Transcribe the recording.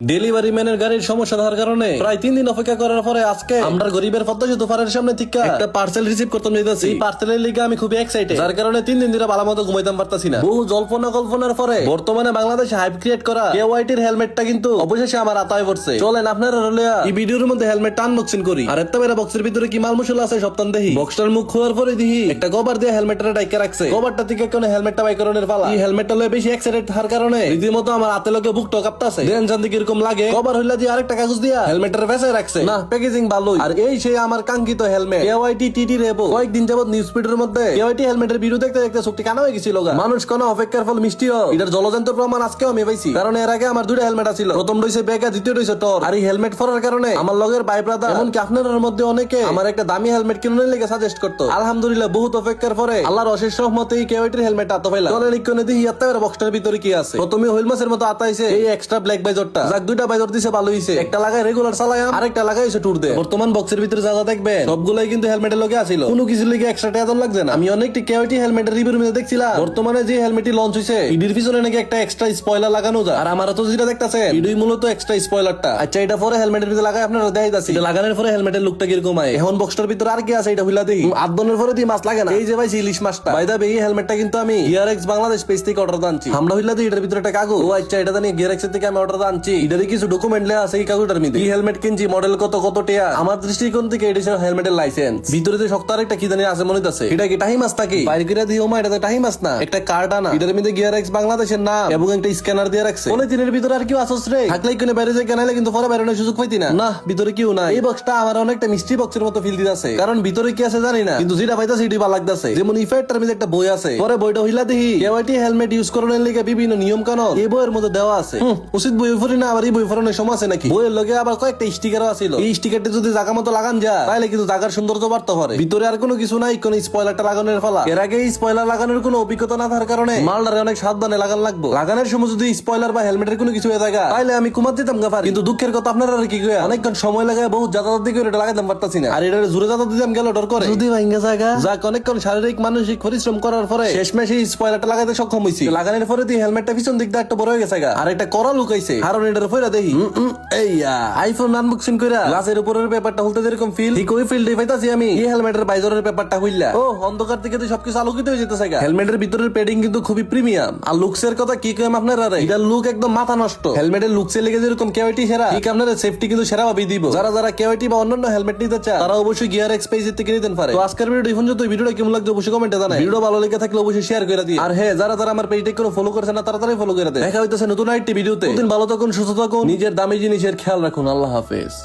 Delivery ম্যানের গাড়ির সমস্যা থাকার কারণে প্রায় 3 দিন অপেক্ষা করার পরে আজকে আমরা গরিবের পদ্মা সেতু ফারের সামনে থেকে একটা পার্সেল রিসিভ করতে নিতেছি। এই পার্সেলের লিগে আমি খুবই এক্সাইটেড, যার কারণে 3 দিন ধরে ভালো মতো ঘুমাইতে পারতাছি না। বহু কল্পনার পরে বর্তমানে বাংলাদেশে হাইপ ক্রিয়েট করা কেওয়াইটির হেলমেটটা কিন্তু অবশেষে আমার আতায় পড়ছে। চলেন আপনারা রলিয়া এই ভিডিওর মধ্যে হেলমেটটা আনবক্সিং করি। আর একটা বেরা বক্সের ভিতরে কি মাল মশলা আছে সপ্তাহ দেখি। বক্সটার মুখ খোলার পরে দেখি একটা কভার দিয়ে হেলমেটটা ডাইকা রাখছে। কভারটা থেকে কোন হেলমেটটা বাইকরণের ফালা। এই হেলমেটটা লয়ে বেশি এক্সাইটেড থাকার কারণে রীতিমতো আমার হাতে লোকে বুক টকাপতাছে। দেন জানতে কিরকম লাগে। কভার দিয়ে আরেকটা কাগজ দিয়া হেলমেটের ফেসায় রাখছে। না, প্যাকেজিং ভালোই। আর এই সেই আমার কাঙ্ক্ষিত হেলমেট কেওয়াইটি টিটি রেবো। কয়েকদিন যাবত নিউজ ফিডের মধ্যে কেওয়াইটি হেলমেটের ভিডিও দেখতে দেখতে চোখটি কানা হয়ে গেছিল। মানুষ কোন অপেক্ষার ফল মিষ্টিও। এটার জলজন্ত প্রমাণ আজকেও আমি পাইছি, কারণ এর আগে আমার দুইটা হেলমেট ছিল। প্রথম রইছে বেগা, দ্বিতীয় রইছে টর। আর এই হেলমেট পরার কারণে আমার লগের ভাই ব্রাদার এমনকি আপনাদের মধ্যে অনেকে আমার একটা দামি হেলমেট কিনে লেগে সাজেস্ট করতো। আলহামদুলিল্লাহ বহুত অপেক্ষার পরে আল্লাহর অশেষ রহমতে এই কেওয়াইটির হেলমেট আতো পাইলাম। চলেন ইকনে দেখি এত্তাবের বক্সটার ভিতরে কি আছে। প্রথমে হুইল মাসের মতো আতাইছে এই এক্সট্রা ব্ল্যাক বাইজরটা। যাক দুইটা বাইজর দিছে ভালো হইছে। একটা লাগাই রেগুলার চালায়াম, আরেকটা লাগাইছে ট্যুর দে। বর্তমান বক্সের ভিতরে যা যা দেখবেন সবগুলাই কিন্তু হেলমেটের লগে আছিল। কোনো কিছু লিগে এক্সট্রা টাকা লাগছে না। আমি অনেকটি কেওয়াইটি হেলমেটের রিভিউর মধ্যে দেখছিলাম বর্তমানে যে হেলমেটটি লঞ্চ হইছে এর পিছনে নাকি একটা এক্সট্রা স্পয়লার লাগানো যায়। আর আমার তো যেটা দেখতাছেন এটাই মূলত এক্সট্রা স্পয়লারটা। আচ্ছা, এটা পরে হেলমেটের ভিতরে লাগাই আপনারা দেখাইতাছি। এটা লাগানোর পরে হেলমেটের লুকটা কিরকম হয়। এখন বক্সটার ভিতরে আর কি আছে এটা হইলা দেখি। আদনের পরে দিয়ে মাছ লাগে না। এই যে ভাই ইলিশ মাছটা ভাই দা এই হেলমেটটা কিন্তু আমি গিয়ারএক্স বাংলাদেশ পেজ থেকে অর্ডার আনছি। আমরা হইলা দিই এটার ভিতরে একটা কাগজ। ও আচ্ছা, এটা জানি গিয়ারএক্স থেকে আমি অর্ডার আনছি। এটারই কিছু ডকুমেন্ট লেখা আছে এই কাগজটার মধ্যে। এই হেলমেট কিনছি, মডেল কত কত টিয়া। আমার দৃষ্টিকোণ থেকে এটা হেলমেটের লাইসেন্স। ভিতরে যে শক্ত একটা কি জানি আছে মনে আছে। এটা কি টাহি মাছ নাকি? বাইরে করে দিও মা, এটা টাহি মাছ না, একটা কার্ড আনা। এটার মধ্যে গিয়ারএক্স বাংলাদেশের নাম এবং একটা স্ক্যানার দিয়ে রাখছে। কোন দিনের ভিতরে আর কি আসছ রে? থাকলে কোন বাইরে যে কেনাইলে কিন্তু পরে বাইরে সুযোগ পাইতি না। না, ভিতরে কেউ নাই। এই বক্সটা আমার অনেকটা মিস্ট্রি বক্সের মতো ফিল দিতেছে, কারণ ভিতরে কি আছে জানি না, কিন্তু যেটা পাইতাছে এটাই ভালো লাগতেছে। যেমন ইফেক্টের মধ্যে একটা বই আছে, পরে বইটা হইলা দেখি কেওয়াইটি হেলমেট ইউজ করার লিগে বিভিন্ন নিয়ম কানুন এই বইয়ের মধ্যে দেওয়া আছে। উচিত বই ফরি না, আবার এই বই ফরানোর সময় আছে নাকি? বইয়ের লগে আবার কয়েকটা স্টিকারও আছিল। এই স্টিকারটি যদি জায়গা মতো লাগান যায় তাহলে কিন্তু জায়গার সৌন্দর্য বাড়তে পারে। ভিতরে আর কোনো কিছু নাই, কোন স্পয়লারটা লাগানোর ফলা। এর আগে স্পয়লার লাগানোর কোনো অভিজ্ঞতা না থাকার কারণে মালটারে অনেক সাবধানে লাগান লাগবো। লাগানোর সময় যদি স্পয়লার বা হেলমেটের কোনো কিছু হয়ে থাকে তাহলে আমি কুমার দিতাম গাফার। কিন্তু দুঃখের কথা আপনারা আর কি কইয়া অনেকক্ষণ সময় লাগায় বহু যাতায়াত দিকে এটা লাগাইতাম পারতাছি না। আর এটা জোরে যাতায়াত দিতাম গেল ডর করে যদি ভাঙ্গা জায়গা যাক অনেকক্ষণ শারীরিক মানসিক পরিশ্রম করার পরে শেষমেশ এই স্পয়লারটা লাগাইতে সক্ষম হইছি। লাগানোর পরে দিয়ে হেলমেটটা পিছন দিক দিয়ে একটা বড় হয়ে গেছে আর একটা করা লুকাইছে। কারণ এটার ফয়রা দেখি এইয়া আইফোন আনবক্সিং কইরা গ্লাসের উপরের পেপারটা খুলতে যেরকম ফিল ঠিক ওই ফিল্ডে পাইতাছি আমি এই হেলমেটের বাইজরের পেপারটা খুললা। ও অন্ধকার থেকে তো সবকিছু আলোকিত হয়ে যেতেছে। হেলমেটের ভিতরের প্যাডিং কিন্তু খুবই প্রিমিয়াম। আর লুকসের কথা কি কইম আপনারা রে, এটার লুক একদম মাথা নষ্ট। হেলমেটের লুকসের লেগে যেরকম কেওয়াইটি সেরা, ঠিক আপনাদের সেফটি কিন্তু সেরা ভাবে দিব। যারা যারা কেওয়াইটি বা অন্যান্য হেলমেট নিতে চায় তারা অবশ্যই গিয়ারএক্স পেজ থেকে নিতে পারে। তো আজকের ভিডিও এখন যদি ভিডিওটা কেমন লাগছে অবশ্যই কমেন্টে জানাই। ভিডিও ভালো লেগে থাকলে অবশ্যই শেয়ার করে দিই। আর হ্যাঁ, যারা যারা আমার পেজটা কোনো ফলো করেছে না তাড়াতাড়ি ফলো করে দেয়। দেখা হইতেছে নতুন আরেকটি ভিডিওতে। দিন ভালো থাকুন, সুস্থ থাকুন, নিজের দামি জিনিসের খেয়াল রাখুন। আল্লাহ হাফেজ।